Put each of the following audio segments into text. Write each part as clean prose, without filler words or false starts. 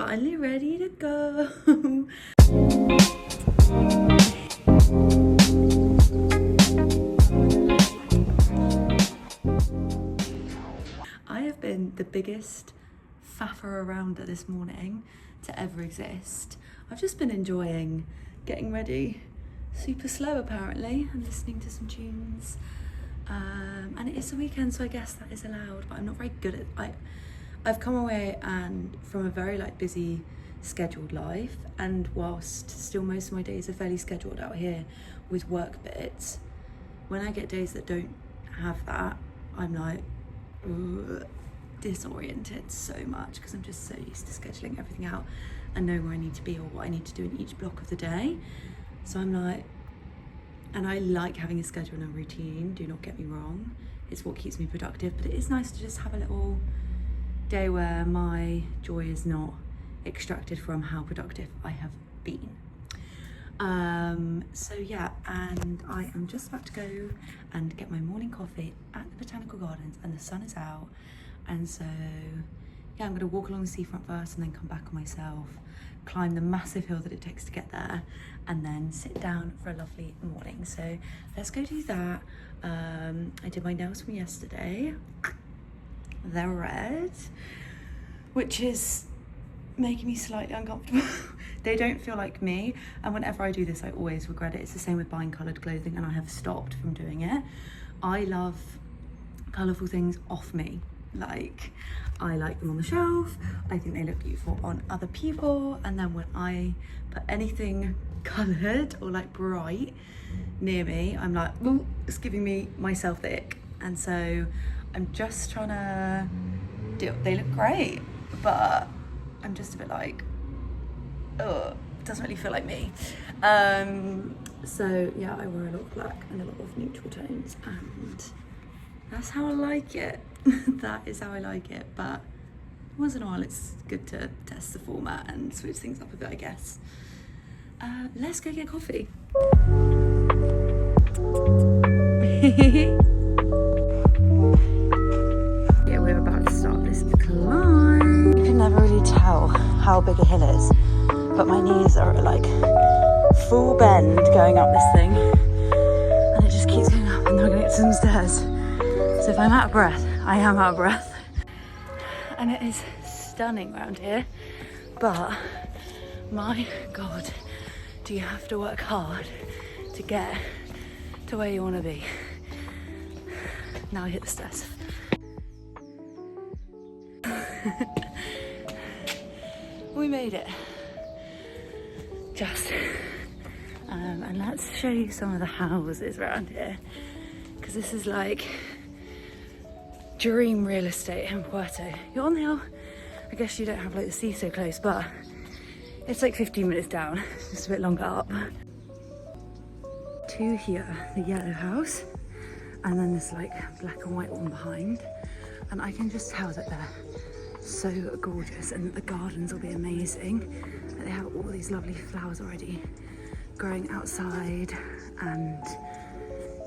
finally ready to go. I have been the biggest faffer arounder this morning to ever exist. I've just been enjoying getting ready super slow apparently and listening to some tunes. And it is the weekend, so I guess that is allowed, but I'm not very good at it. I've come away and from a very busy scheduled life, and whilst still most of my days are fairly scheduled out here with work bits, when I get days that don't have that, I'm like disoriented so much because I'm just so used to scheduling everything out and knowing where I need to be or what I need to do in each block of the day. So I'm like, and I like having a schedule and a routine, do not get me wrong, it's what keeps me productive, but it is nice to just have a little day where my joy is not extracted from how productive I have been. So yeah, and I am just about to go and get my morning coffee at the Botanical Gardens, and the sun is out, and so yeah, I'm gonna walk along the seafront first and then come back on myself, climb the massive hill that it takes to get there, and then sit down for a lovely morning. So let's go do that. I did my nails from yesterday. They're red, which is making me slightly uncomfortable. They don't feel like me, and whenever I do this I always regret it. It's the same with buying coloured clothing, and I have stopped from doing it. I love colourful things off me. Like, I like them on the shelf, I think they look beautiful on other people, and then when I put anything coloured or bright near me, I'm like, ooh, it's giving me myself the ick. And so I'm just trying to do, they look great, but I'm just a bit like, oh, it doesn't really feel like me. So yeah, I wear a lot of black and a lot of neutral tones, and that's how I like it. That is how I like it, but once in a while it's good to test the format and switch things up a bit, I guess. Let's go get coffee. Yeah, we're about to start this climb. You can never really tell how big a hill is, but my knees are at full bend going up this thing, and it just keeps going up, and then we're gonna get to some stairs. So if I'm out of breath, I am out of breath. And it is stunning around here, but my God, do you have to work hard to get to where you want to be. Now I hit the stairs. We made it. Just. And let's show you some of the houses around here, because this is dream real estate in Puerto. You're on the hill. I guess you don't have the sea so close, but it's 15 minutes down, just a bit longer up. To here, the yellow house, and then this black and white one behind. And I can just tell that they're so gorgeous and that the gardens will be amazing. That they have all these lovely flowers already growing outside, and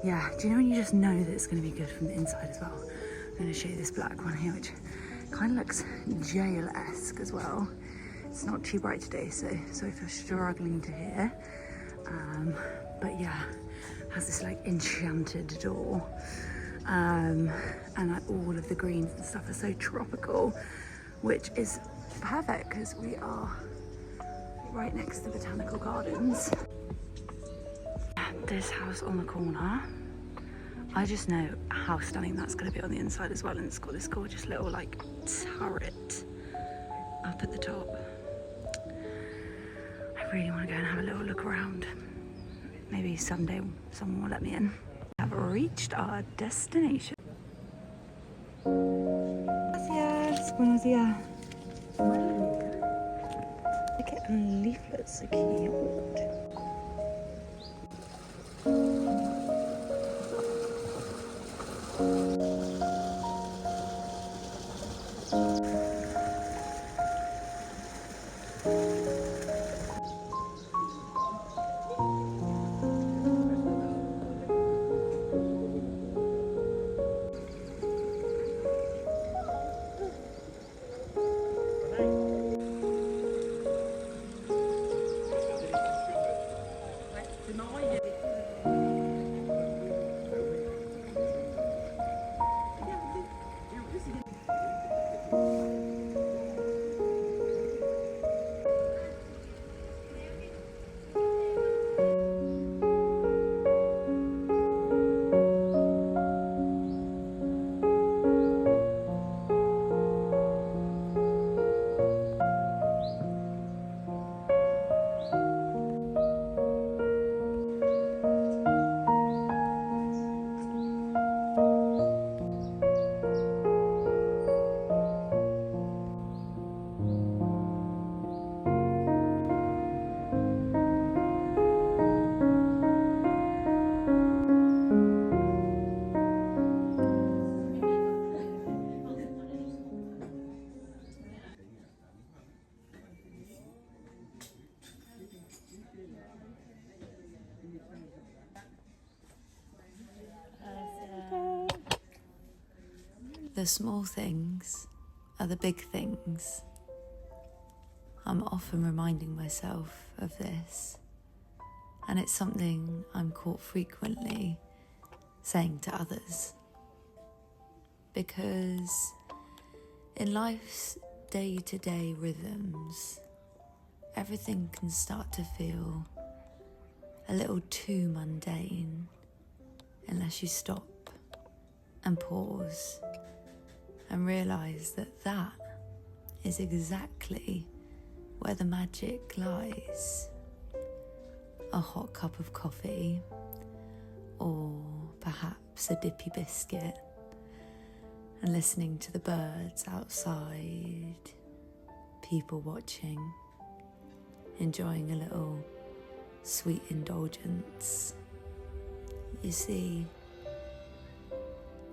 yeah, do you know when you just know that it's going to be good from the inside as well? I'm going to show you this black one here, which kind of looks jail-esque as well. It's not too bright today, so if you're struggling to hear, but yeah, has this enchanted door, and all of the greens and stuff are so tropical, which is perfect because we are right next to the Botanical Gardens. This house on the corner, I just know how stunning that's going to be on the inside as well, and it's got this gorgeous little turret up at the top. I really want to go and have a little look around. Maybe someday someone will let me in. We have reached our destination. Gracias, buenos días. Look at leaflets, so cute. The small things are the big things. I'm often reminding myself of this, and it's something I'm caught frequently saying to others. Because in life's day-to-day rhythms, everything can start to feel a little too mundane unless you stop and pause and realise that that is exactly where the magic lies. A hot cup of coffee, or perhaps a dippy biscuit, and listening to the birds outside, people watching, enjoying a little sweet indulgence. You see,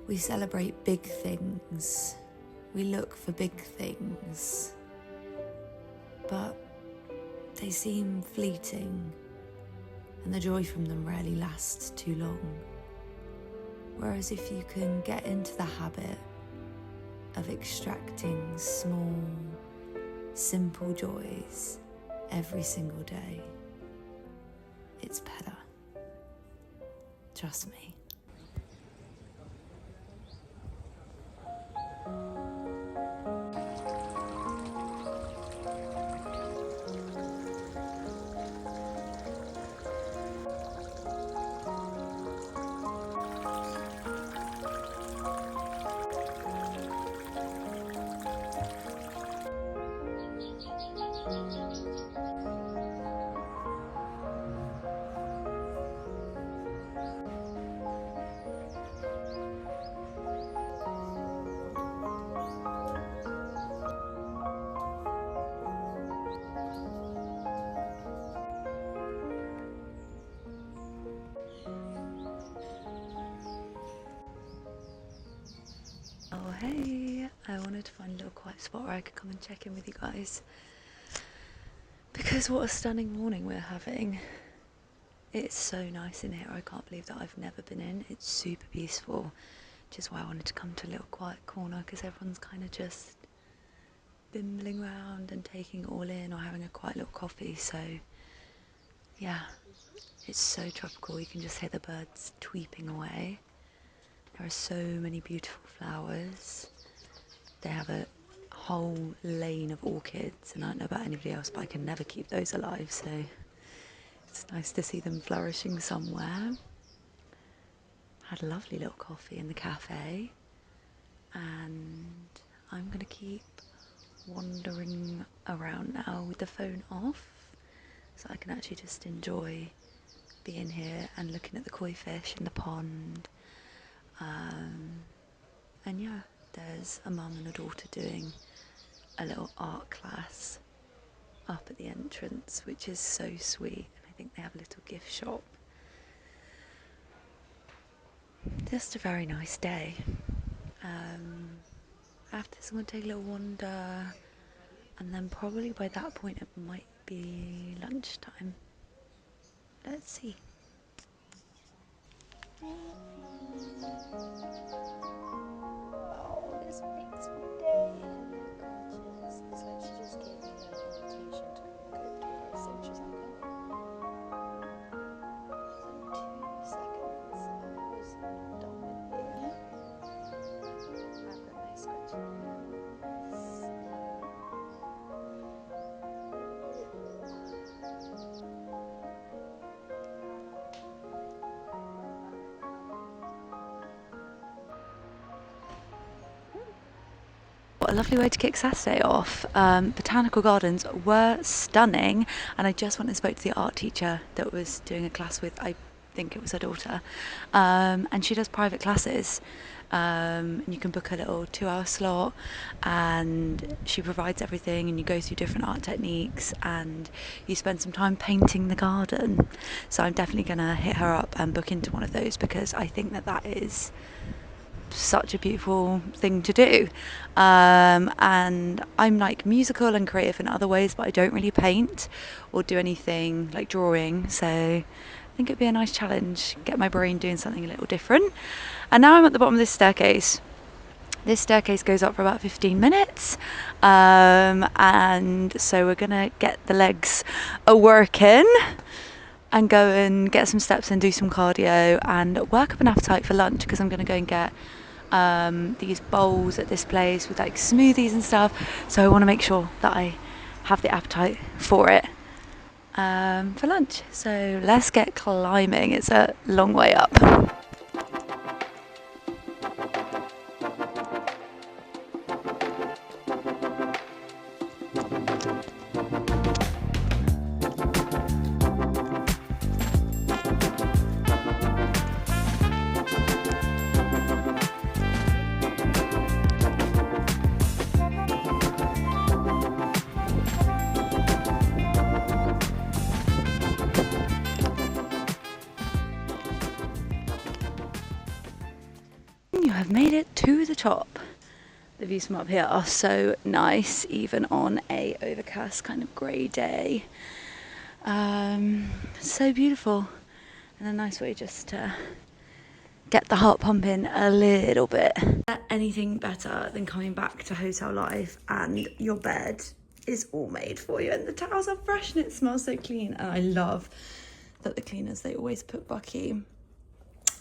we celebrate big things, we look for big things, but they seem fleeting, and the joy from them rarely lasts too long. Whereas if you can get into the habit of extracting small, simple joys every single day, it's better. Trust me. Oh hey, I wanted to find a little quiet spot where I could come and check in with you guys, because what a stunning morning we're having. It's so nice in here. I can't believe that I've never been in. It's super peaceful, which is why I wanted to come to a little quiet corner, because everyone's kind of just bimbling around and taking it all in, or having a quiet little coffee. So yeah, it's so tropical. You can just hear the birds tweeping away. There are so many beautiful flowers. They have a whole lane of orchids, and I don't know about anybody else, but I can never keep those alive, so it's nice to see them flourishing somewhere. Had a lovely little coffee in the cafe, and I'm gonna keep wandering around now with the phone off, so I can actually just enjoy being here and looking at the koi fish in the pond. And yeah, there's a mum and a daughter doing a little art class up at the entrance, which is so sweet. And I think they have a little gift shop. Just a very nice day. After this I'm going to take a little wander, and then probably by that point it might be lunchtime. Let's see. Oh, this makes my day. Hello, gorgeous. It's like she just gave me a little invitation to come and cook to her, so she's like, oh. So 2 seconds, I was not done with here. I've got my scratching nails. What a lovely way to kick Saturday off. Botanical Gardens were stunning, and I just went and spoke to the art teacher that was doing a class with, I think it was her daughter, and she does private classes. And you can book a little 2-hour slot, and she provides everything, and you go through different art techniques, and you spend some time painting the garden. So I'm definitely gonna hit her up and book into one of those, because I think that that is such a beautiful thing to do. And I'm like musical and creative in other ways, but I don't really paint or do anything like drawing, so I think it'd be a nice challenge, get my brain doing something a little different. And now I'm at the bottom of this staircase, This staircase goes up for about 15 minutes, and so we're gonna get the legs a working and go and get some steps and do some cardio and work up an appetite for lunch, because I'm gonna go and get these bowls at this place with like smoothies and stuff, so I want to make sure that I have the appetite for it for lunch. So let's get climbing. It's a long way up. You have made it to the top. The views from up here are so nice, even on a overcast kind of grey day. So beautiful, and a nice way just to get the heart pumping a little bit. Anything better than coming back to hotel life and your bed is all made for you and the towels are fresh and it smells so clean. And I love that the cleaners, they always put Bucky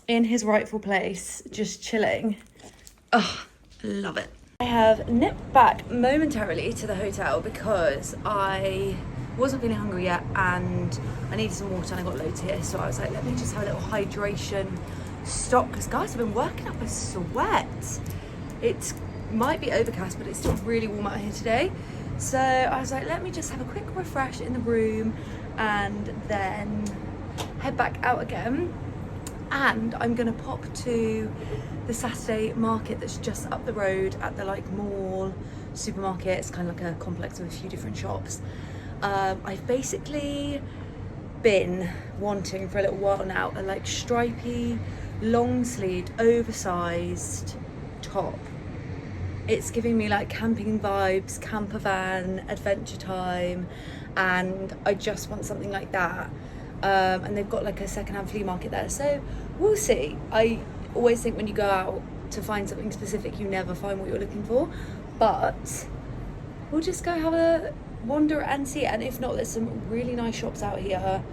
in his rightful place, just chilling. Oh, love it. I have nipped back momentarily to the hotel because I wasn't feeling hungry yet and I needed some water and I got loads here, so I was like, let me just have a little hydration stop, because guys, I've been working up a sweat. It might be overcast, but it's still really warm out here today, so I was like, let me just have a quick refresh in the room and then head back out again. And I'm gonna pop to the Saturday market that's just up the road at the like mall supermarket. It's kind of like a complex of a few different shops. I've basically been wanting for a little while now a like stripy, long sleeved, oversized top. It's giving me like camping vibes, camper van, adventure time, and I just want something like that. And they've got like a secondhand flea market there, so we'll see. I always think when you go out to find something specific, you never find what you're looking for, but we'll just go have a wander and see it. And if not, there's some really nice shops out here.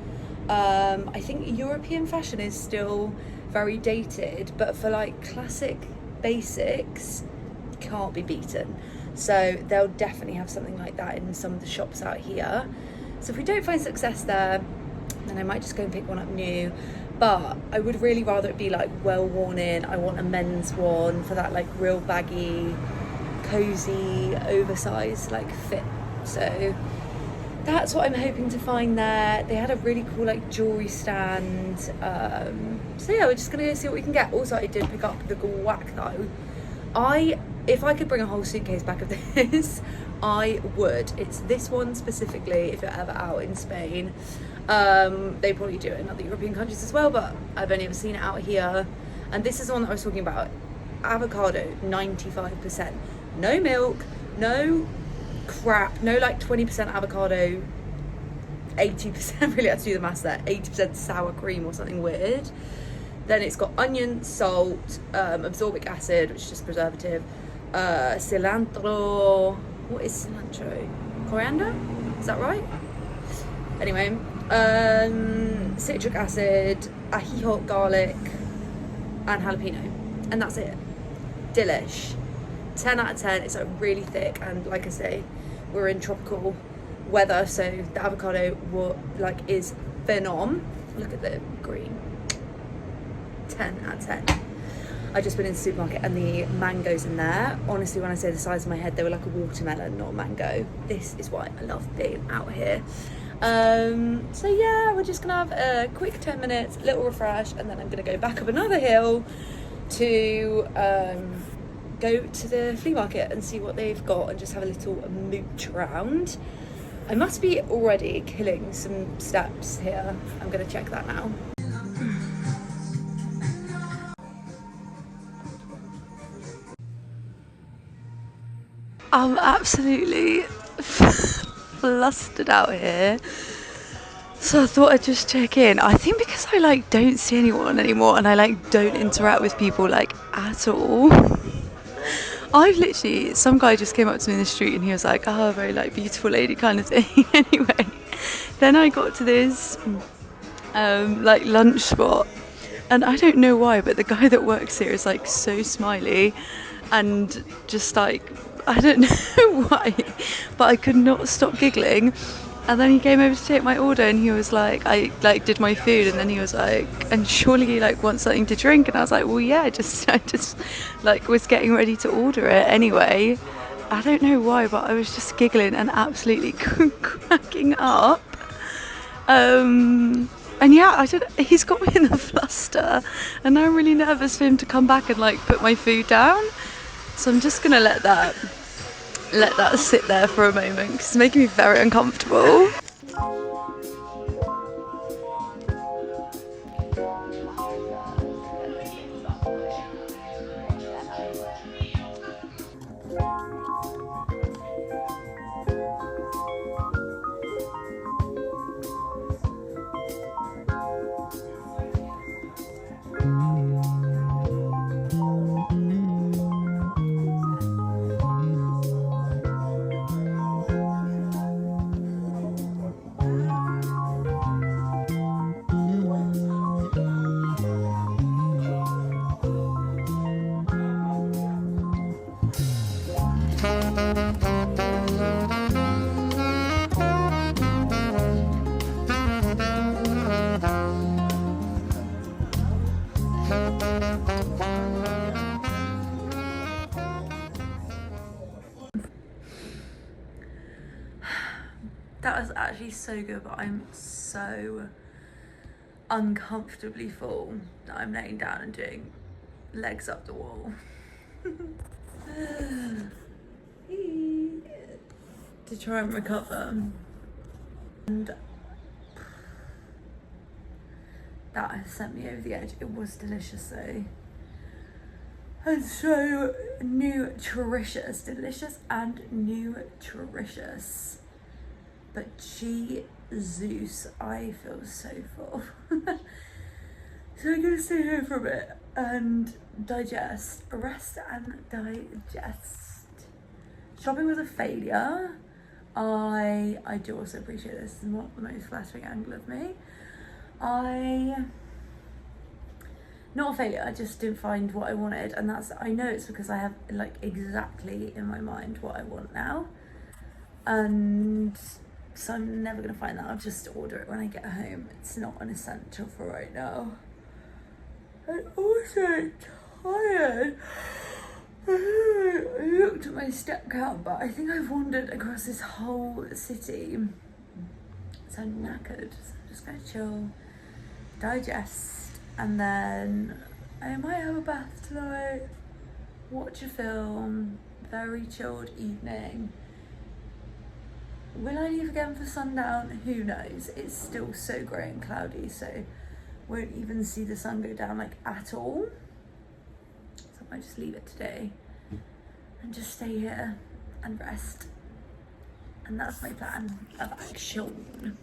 I think European fashion is still very dated, but for like classic basics, can't be beaten. So they'll definitely have something like that in some of the shops out here. So if we don't find success there, then I might just go and pick one up new. But I would really rather it be like well worn in. I want a men's one for that like real baggy, cozy, oversized like fit. So that's what I'm hoping to find there. They had a really cool like jewelry stand. So yeah, we're just gonna go see what we can get. Also, I did pick up the guac though. If I could bring a whole suitcase back of this, I would. It's this one specifically if you're ever out in Spain. They probably do it in other European countries as well, but I've only ever seen it out here. And this is the one that I was talking about. Avocado, 95%. No milk, no crap, no like 20% avocado, 80%, really had to do the maths there, 80% sour cream or something weird. Then it's got onion, salt, absorbic acid, which is just preservative, cilantro. What is cilantro? Coriander? Is that right? Anyway, citric acid, ají, garlic, and jalapeno, and that's it. Delish. 10 out of 10. It's like really thick, and like I say, we're in tropical weather, so the avocado is phenom. Look at the green. 10 out of 10. I just been in the supermarket and the mangoes in there, honestly, when I say the size of my head, they were like a watermelon, not a mango. This is why I love being out here. So yeah, we're just gonna have a quick 10 minutes, little refresh, and then I'm gonna go back up another hill to go to the flea market and see what they've got and just have a little mooch around. I must be already killing some steps here. I'm gonna check that now. I'm absolutely flustered out here, so I thought I'd just check in. I think because I don't see anyone anymore and I don't interact with people at all, I've literally, some guy just came up to me in the street and he was like, oh, very like beautiful lady kind of thing. Anyway, then I got to this like lunch spot, and I don't know why, but the guy that works here is like so smiley and just like, I don't know why, but I could not stop giggling. And then he came over to take my order and he was like, I like did my food, and then he was like, and surely you like want something to drink? And I was like, well yeah, I just like was getting ready to order it anyway. I don't know why, but I was just giggling and absolutely cracking up. And yeah, he's got me in a fluster, and I'm really nervous for him to come back and like put my food down. So I'm just gonna let that sit there for a moment because it's making me very uncomfortable. That was actually so good, but I'm so uncomfortably full that I'm laying down and doing legs up the wall. To try and recover. And that has sent me over the edge. It was delicious though. And so nutritious. Delicious and nutritious. But Zeus, I feel so full. So I'm gonna stay here for a bit and digest, rest and digest. Shopping was a failure. I do also appreciate this. This is not the most flattering angle of me. Not a failure, I just didn't find what I wanted, and I know it's because I have like exactly in my mind what I want now. And so I'm never gonna find that. I'll just order it when I get home. It's not an essential for right now. I'm also tired. I looked at my step count, but I think I've wandered across this whole city. So I'm knackered. So I'm just gonna chill, digest, and then I might have a bath tonight, watch a film, very chilled evening. Will I leave again for sundown? Who knows? It's still so grey and cloudy, so won't even see the sun go down like at all. So I might just leave it today and just stay here and rest. And that's my plan of action.